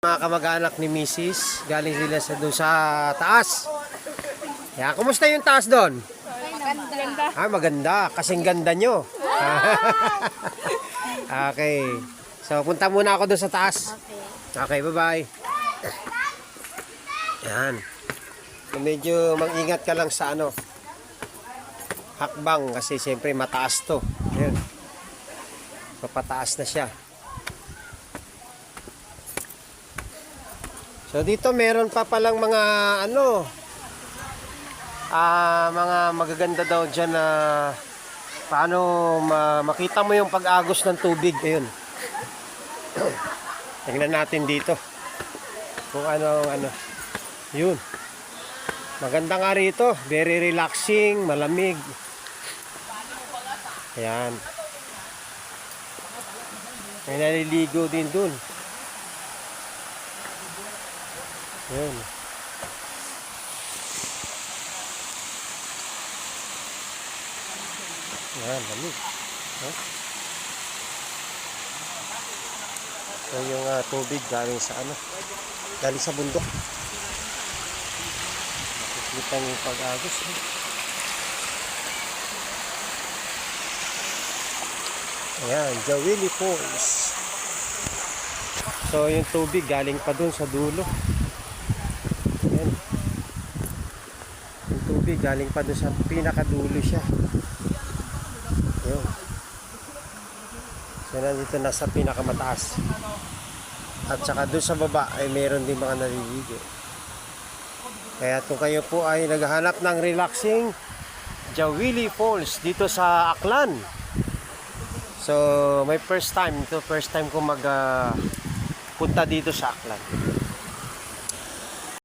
Mga kamag-anak ni Mrs. Galing sila doon sa taas. Yan, kumusta yung taas doon? Maganda. Maganda. Kasing ganda nyo. Okay. So, punta muna ako doon sa taas. Okay, bye-bye. Yan. Medyo mag-ingat ka lang sa hakbang kasi siyempre mataas to. Yan. Papataas na siya. So dito meron pa palang mga mga magaganda daw diyan na paano makita mo yung pag-agos ng tubig. Ayun. Tingnan natin dito. Kung ano. Yun. Maganda nga rito, very relaxing, malamig. Ayan. May naliligo din dun. Ayan. Ayan, lamig. Huh? So yung tubig galing sa galing sa bundok. Makikita yung pag-agos. Ayan, Jawili Falls. So yung tubig galing pa dun sa dulo. Ayan. Yung tubig galing pa dun sa pinakadulo siya. Ayan. So nandito nasa pinakamataas. At saka dun sa baba ay meron din mga naliligo. Kaya kung kayo po ay naghahanap ng relaxing, Jawili Falls dito sa Aklan. So my first time ko punta dito sa Aklan.